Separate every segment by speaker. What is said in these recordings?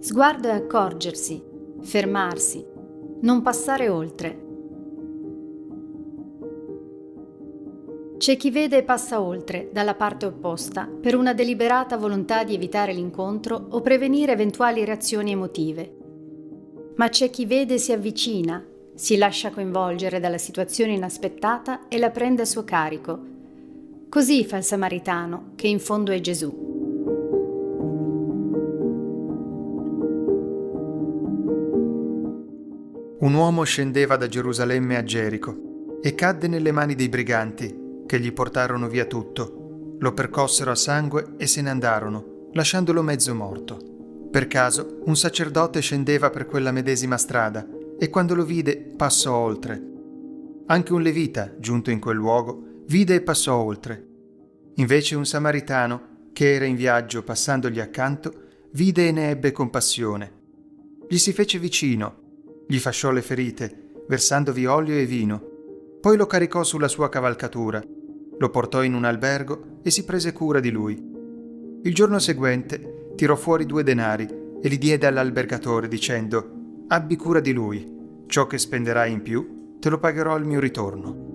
Speaker 1: Sguardo è accorgersi, fermarsi, non passare oltre. C'è chi vede e passa oltre, dalla parte opposta, per una deliberata volontà di evitare l'incontro o prevenire eventuali reazioni emotive. Ma c'è chi vede e si avvicina, si lascia coinvolgere dalla situazione inaspettata e la prende a suo carico. Così fa il samaritano, che in fondo è Gesù.
Speaker 2: Un uomo scendeva da Gerusalemme a Gerico e cadde nelle mani dei briganti, che gli portarono via tutto, lo percossero a sangue e se ne andarono, lasciandolo mezzo morto. Per caso un sacerdote scendeva per quella medesima strada e quando lo vide passò oltre. Anche un levita, giunto in quel luogo, vide e passò oltre. Invece un samaritano, che era in viaggio passandogli accanto, vide e ne ebbe compassione. Gli si fece vicino, gli fasciò le ferite, versandovi olio e vino. Poi lo caricò sulla sua cavalcatura, lo portò in un albergo e si prese cura di lui. Il giorno seguente tirò fuori 2 denari e li diede all'albergatore dicendo: «Abbi cura di lui, ciò che spenderai in più te lo pagherò al mio ritorno».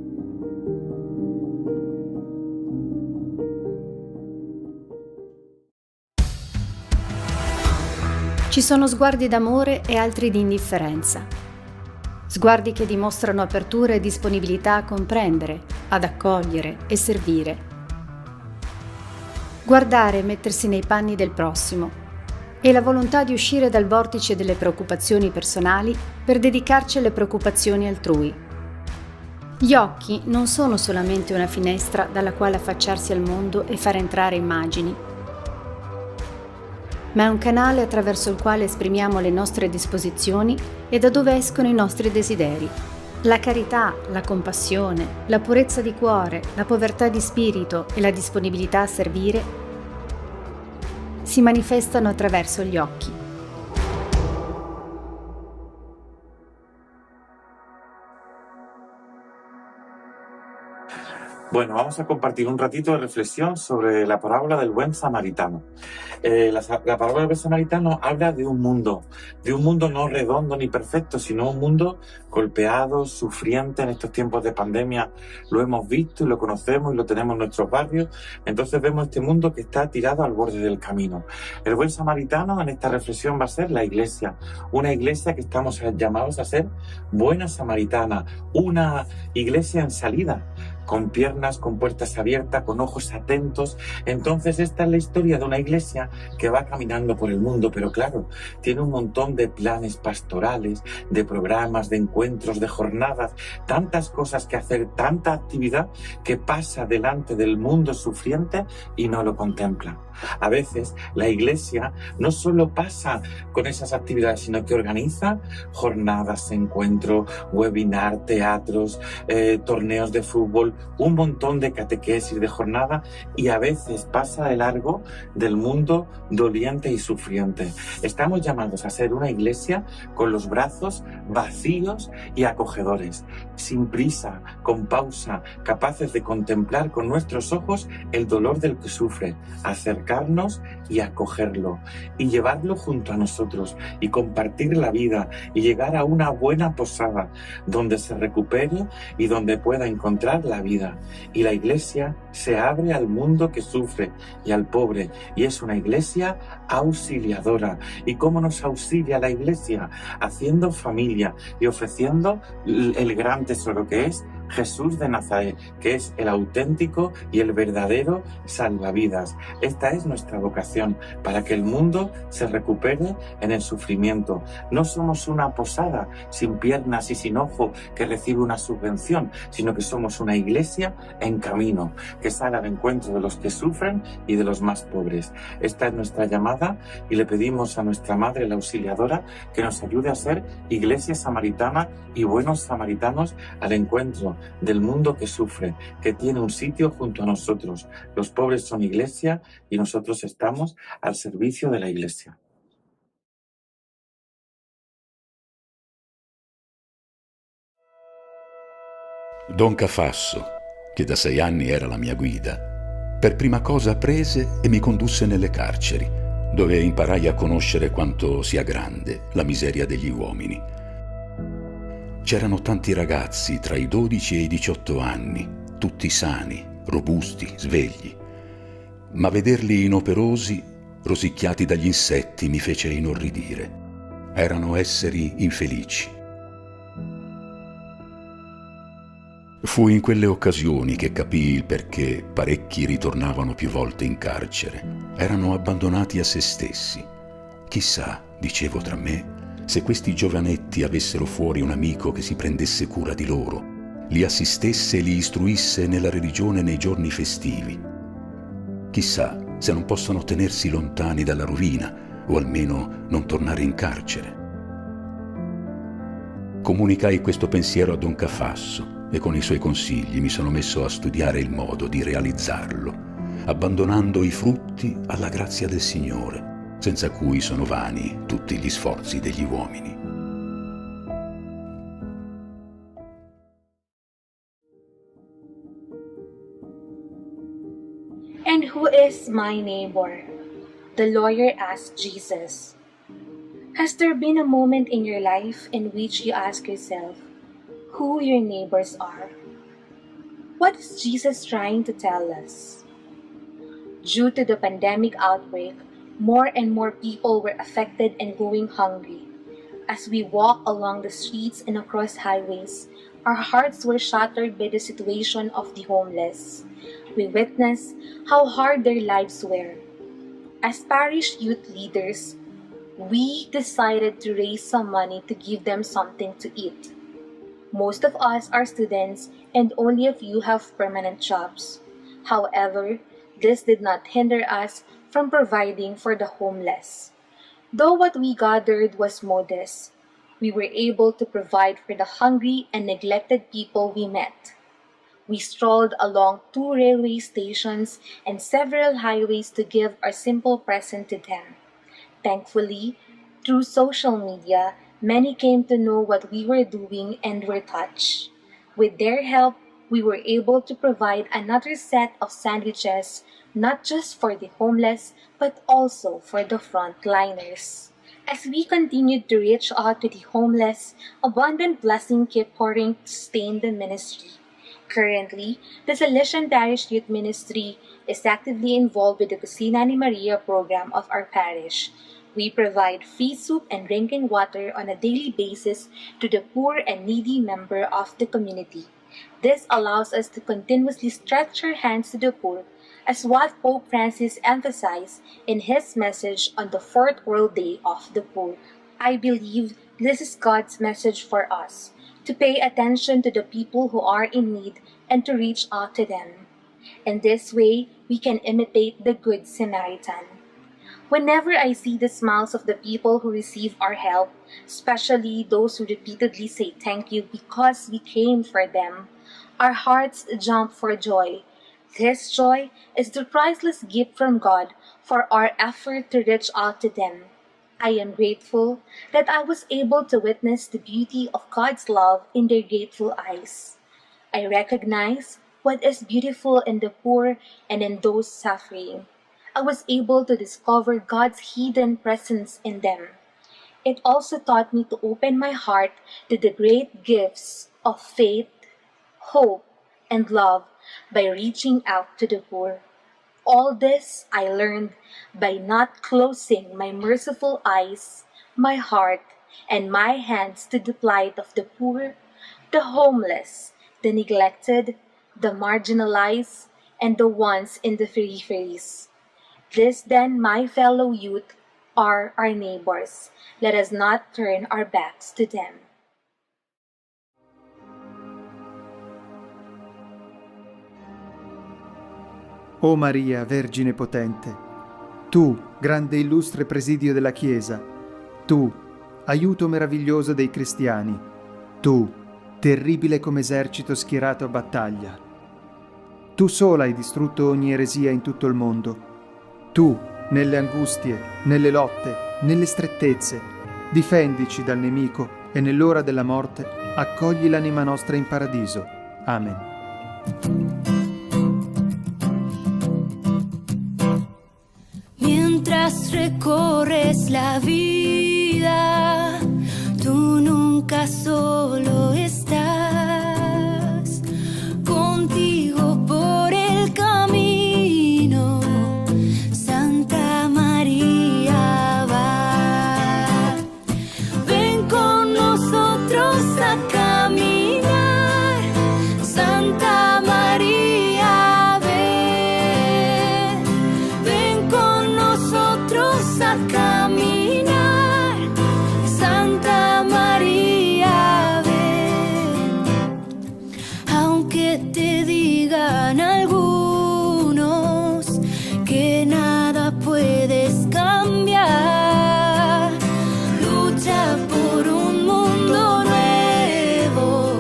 Speaker 1: Ci sono sguardi d'amore e altri di indifferenza. Sguardi che dimostrano apertura e disponibilità a comprendere, ad accogliere e servire. Guardare e mettersi nei panni del prossimo e la volontà di uscire dal vortice delle preoccupazioni personali per dedicarci alle preoccupazioni altrui. Gli occhi non sono solamente una finestra dalla quale affacciarsi al mondo e far entrare immagini, ma è un canale attraverso il quale esprimiamo le nostre disposizioni e da dove escono i nostri desideri. La carità, la compassione, la purezza di cuore, la povertà di spirito e la disponibilità a servire si manifestano attraverso gli occhi.
Speaker 3: Bueno, vamos a compartir un ratito de reflexión sobre la parábola del buen samaritano. La parábola del buen samaritano habla de un mundo no redondo ni perfecto, sino un mundo golpeado, sufriente en estos tiempos de pandemia. Lo hemos visto y lo conocemos y lo tenemos en nuestros barrios. Entonces vemos este mundo que está tirado al borde del camino. El buen samaritano en esta reflexión va a ser la iglesia, una iglesia que estamos llamados a ser buena samaritana, una iglesia en salida, con piernas, con puertas abiertas, con ojos atentos. Entonces esta es la historia de una iglesia que va caminando por el mundo, pero claro, tiene un montón de planes pastorales, de programas, de encuentros, de jornadas, tantas cosas que hacer, tanta actividad que pasa delante del mundo sufriente y no lo contempla. A veces la iglesia no solo pasa con esas actividades, sino que organiza jornadas, encuentros, webinar, teatros, torneos de fútbol, un montón de catequesis, de jornada, y a veces pasa de largo del mundo doliente y sufriente. Estamos llamados a ser una iglesia con los brazos vacíos y acogedores, sin prisa, con pausa, capaces de contemplar con nuestros ojos el dolor del que sufre, acercarnos y acogerlo, y llevarlo junto a nosotros, y compartir la vida, y llegar a una buena posada, donde se recupere y donde pueda encontrar la vida. Y la iglesia se abre al mundo que sufre y al pobre, y es una iglesia auxiliadora. ¿Y cómo nos auxilia la iglesia? Haciendo familia y ofreciendo el gran tesoro que es Jesús de Nazaret, que es el auténtico y el verdadero salvavidas. Esta es nuestra vocación, para que el mundo se recupere en el sufrimiento. No somos una posada sin piernas y sin ojo que recibe una subvención, sino que somos una iglesia en camino, que sale al encuentro de los que sufren y de los más pobres. Esta es nuestra llamada y le pedimos a nuestra Madre, la Auxiliadora, que nos ayude a ser iglesia samaritana y buenos samaritanos al encuentro del mundo que sufre, que tiene un sitio junto a nosotros. Los pobres son iglesia y nosotros estamos al servicio de la iglesia.
Speaker 4: Don Cafasso, che da 6 anni era la mia guida, per prima cosa prese e mi condusse nelle carceri, dove imparai a conoscere quanto sia grande la miseria degli uomini. C'erano tanti ragazzi tra i 12 e i 18 anni, tutti sani, robusti, svegli, ma vederli inoperosi, rosicchiati dagli insetti, mi fece inorridire. Erano esseri infelici. Fu in quelle occasioni che capii il perché parecchi ritornavano più volte in carcere. Erano abbandonati a se stessi. Chissà, dicevo tra me, se questi giovanetti avessero fuori un amico che si prendesse cura di loro, li assistesse e li istruisse nella religione nei giorni festivi. Chissà se non possono tenersi lontani dalla rovina o almeno non tornare in carcere. Comunicai questo pensiero a Don Cafasso e con i suoi consigli mi sono messo a studiare il modo di realizzarlo, abbandonando i frutti alla grazia del Signore, senza cui sono vani tutti gli sforzi degli uomini.
Speaker 5: And who is my neighbor? The lawyer asked Jesus. Has there been a moment in your life in which you ask yourself who your neighbors are? What is Jesus trying to tell us? Due to the pandemic outbreak, more and more people were affected and going hungry. As we walk along the streets and across highways, our hearts were shattered by the situation of the homeless. We witnessed how hard their lives were. As parish youth leaders, we decided to raise some money to give them something to eat. Most of us are students and only a few have permanent jobs. However, this did not hinder us from providing for the homeless. Though what we gathered was modest, we were able to provide for the hungry and neglected people we met. We strolled along 2 railway stations and several highways to give our simple present to them. Thankfully, through social media, many came to know what we were doing and were touched. With their help, we were able to provide another set of sandwiches, not just for the homeless, but also for the frontliners. As we continued to reach out to the homeless, abundant blessing kept pouring to sustain the ministry. Currently, the Salesian Parish Youth Ministry is actively involved with the Cocina ni Maria program of our parish. We provide free soup and drinking water on a daily basis to the poor and needy member of the community. This allows us to continuously stretch our hands to the poor, as what Pope Francis emphasized in his message on the 4th World Day of the Poor. I believe this is God's message for us, to pay attention to the people who are in need and to reach out to them. In this way, we can imitate the Good Samaritan. Whenever I see the smiles of the people who receive our help, especially those who repeatedly say thank you because we came for them, our hearts jump for joy. This joy is the priceless gift from God for our effort to reach out to them. I am grateful that I was able to witness the beauty of God's love in their grateful eyes. I recognize what is beautiful in the poor and in those suffering. I was able to discover God's hidden presence in them. It also taught me to open my heart to the great gifts of faith, hope, and love by reaching out to the poor. All this I learned by not closing my merciful eyes, my heart, and my hands to the plight of the poor, the homeless, the neglected, the marginalized, and the ones in the peripheries. This then, my fellow youth, are our neighbors. Let us not turn our backs to them.
Speaker 2: O Maria, Vergine potente, tu, grande e illustre presidio della Chiesa, tu, aiuto meraviglioso dei cristiani, tu, terribile come esercito schierato a battaglia. Tu sola hai distrutto ogni eresia in tutto il mondo. Tu, nelle angustie, nelle lotte, nelle strettezze, difendici dal nemico e nell'ora della morte accogli l'anima nostra in paradiso. Amen.
Speaker 6: Mientras mientras recorres la vida, tú nunca solo estás, contigo por el camino, Santa María va. Ven con nosotros a caminar, Santa María ven. Ven con nosotros a caminar, Santa María ven. Aunque te digan algunos que nada puedes cambiar, lucha por un mundo nuevo,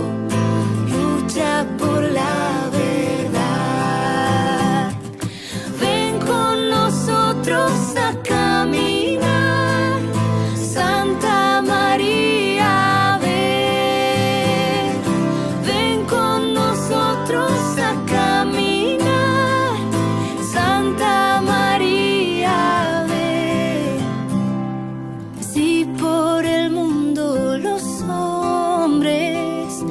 Speaker 6: lucha por la verdad. Ven con nosotros a caminar, Santa María ven. Ven con nosotros a caminar, Santa María ven. Si por el mundo los hombres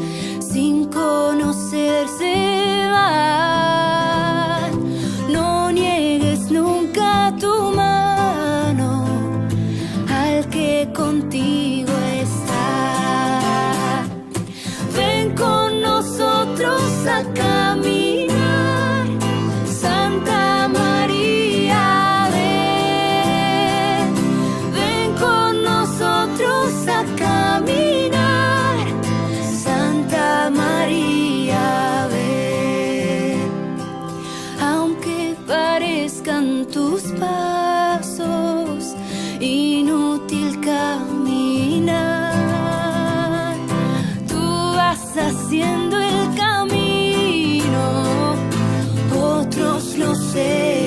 Speaker 6: sin conocerse van, no niegues nunca tu mano al que contigo está. Ven con nosotros a caminar, Santa María ven. Ven con nosotros a caminar, Santa María ven. Aunque parezcan tus pasos inútil caminar, tú vas haciendo el camino, otros lo sé.